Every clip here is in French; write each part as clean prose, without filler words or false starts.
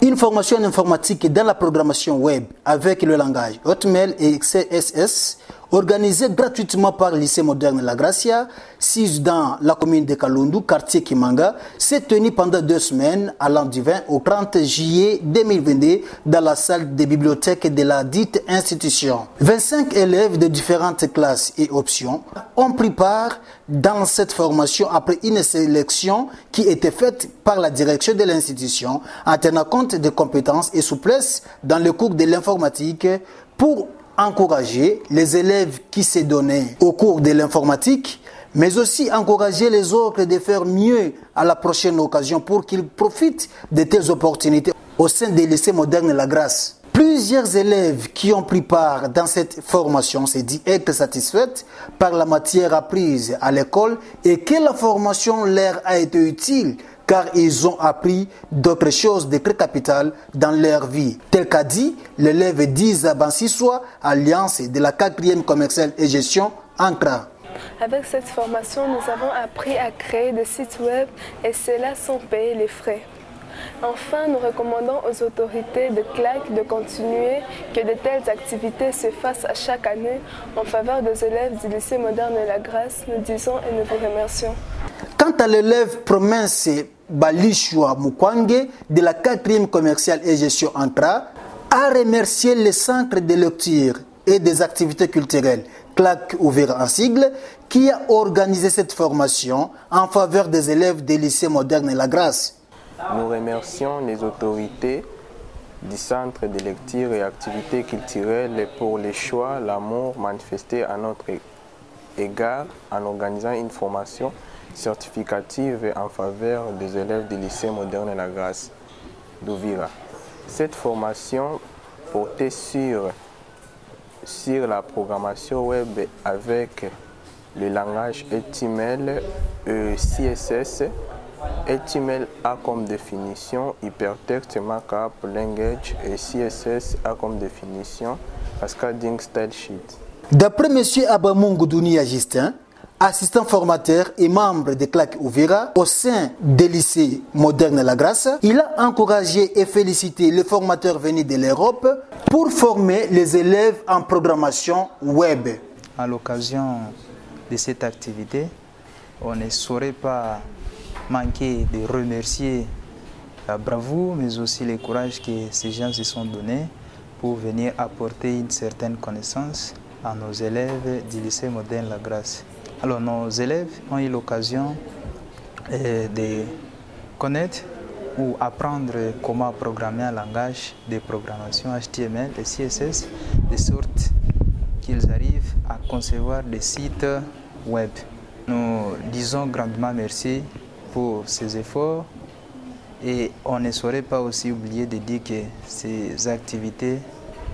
Une formation en informatique dans la programmation web avec le langage HTML et CSS organisée gratuitement par le lycée moderne La Gracia, situé dans la commune de Kalundu, quartier Kimanga, s'est tenue pendant 2 semaines allant du 20 au 30 juillet 2022 dans la salle des bibliothèques de la dite institution. 25 élèves de différentes classes et options ont pris part dans cette formation après une sélection qui était faite par la direction de l'institution en tenant compte des compétences et souplesses dans le cours de l'informatique pour encourager les élèves qui s'est donné au cours de l'informatique, mais aussi encourager les autres de faire mieux à la prochaine occasion pour qu'ils profitent de telles opportunités au sein des lycées modernes La Grâce. Plusieurs élèves qui ont pris part dans cette formation se disent être satisfaits par la matière apprise à l'école et que la formation leur a été utile car ils ont appris d'autres choses de très capitales dans leur vie. Tel qu'a dit l'élève Diza Bansiswa, alliance de la 4e commerciale et gestion ANCRA. Avec cette formation, nous avons appris à créer des sites web et cela sans payer les frais. Enfin, nous recommandons aux autorités de CLAC de continuer que de telles activités se fassent à chaque année en faveur des élèves du lycée moderne de La Grâce. Nous disons et nous vous remercions. Quant à l'élève Promesse Balishwa Mukwange de la 4e commerciale et gestion ANCRA, a remercié le centre de lecture et des activités culturelles CLAC ouvert en sigle qui a organisé cette formation en faveur des élèves des lycées modernes La Grâce. Nous remercions les autorités du centre de lecture et activités culturelles pour le choix, l'amour manifesté à notre égard en organisant une formation certificative en faveur des élèves du lycée moderne La Grâce d'Ouvira. Cette formation portait sur la programmation web avec le langage HTML et CSS. HTML a comme définition Hypertext Markup Language et CSS a comme définition Cascading Style Sheet. D'après M. Abamungu Dunia Justin, assistant formateur et membre de CLAC Ouvira au sein des lycées modernes La Grâce, il a encouragé et félicité les formateurs venus de l'Europe pour former les élèves en programmation web. À l'occasion de cette activité, on ne saurait pas manquer de remercier la bravoure, mais aussi le courage que ces gens se sont donnés pour venir apporter une certaine connaissance à nos élèves du lycée moderne La Grâce. Alors nos élèves ont eu l'occasion de connaître ou apprendre comment programmer un langage de programmation HTML et CSS de sorte qu'ils arrivent à concevoir des sites web. Nous disons grandement merci pour ces efforts et on ne saurait pas aussi oublier de dire que ces activités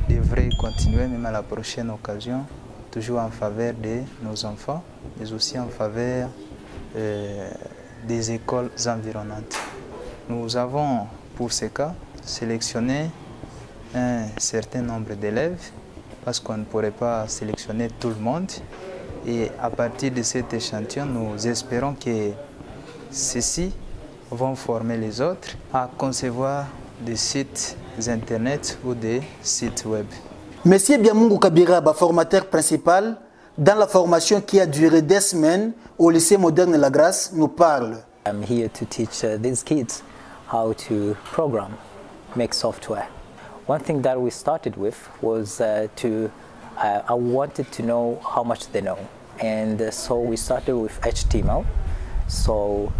devraient continuer même à la prochaine occasion, toujours en faveur de nos enfants, mais aussi en faveur des écoles environnantes. Nous avons pour ce cas sélectionné un certain nombre d'élèves parce qu'on ne pourrait pas sélectionner tout le monde et à partir de cet échantillon, nous espérons que ceux-ci vont former les autres à concevoir des sites internet ou des sites web. Monsieur Biamungu Kabiraba, formateur principal dans la formation qui a duré 2 semaines au lycée moderne La Grâce, nous parle. I'm here to teach these kids how to program, make software. One thing that we started with was I wanted to know how much they know, and so we started with HTML. So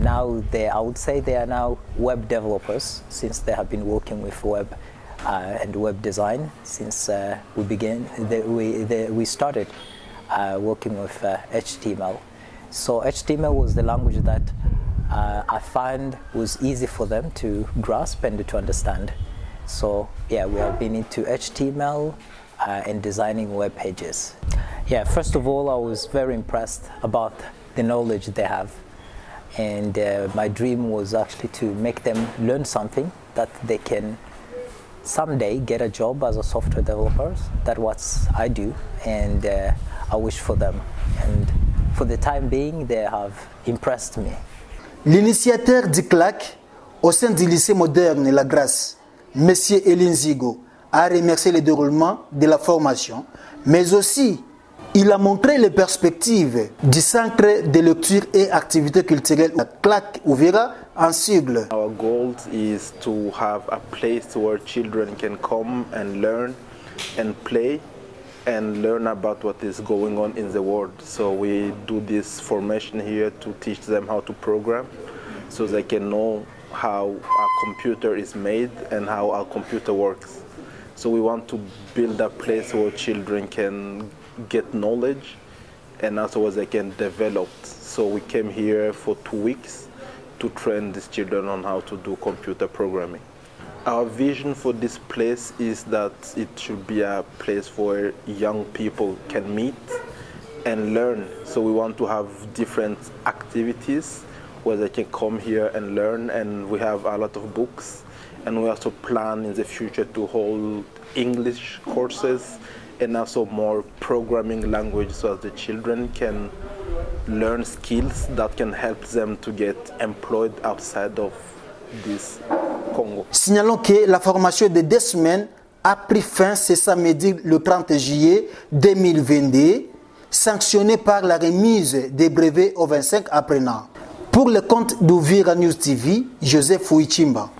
now I would say they are now web developers since they have been working with web and web design since we started working with HTML. So HTML was the language that I found was easy for them to grasp and to understand. So yeah, we have been into HTML and designing web pages. Yeah, first of all, I was very impressed about the knowledge they have, and my dream was actually to make them learn something that they can someday get a job as a software developer. That's what I do, and I wish for them, and for the time being they have impressed me. L'initiateur du CLAC au sein du lycée moderne La Grâce, M. Elinzigo a remercié le déroulement de la formation, mais aussi il a montré les perspectives du centre de lecture et activités culturelles CLAC Uvira en sigle. Our goal is to have a place where children can come and learn and play and learn about what is going on in the world. So we do this formation here to teach them how to program so they can know how a computer is made and how a computer works. So we want to build a place where children can get knowledge and also where they can develop. So we came here for 2 weeks to train these children on how to do computer programming. Our vision for this place is that it should be a place where young people can meet and learn. So we want to have different activities where they can come here and learn, and we have a lot of books, and we also plan in the future to hold English courses and also more programming language so that the children can learn skills that can help them to get employed outside of this Congo. Signalons que la formation de 2 semaines a pris fin ce samedi le 30 juillet 2022, sanctionnée par la remise des brevets aux 25 apprenants. Pour le compte d'Uvira News TV, Joseph Ouichimba.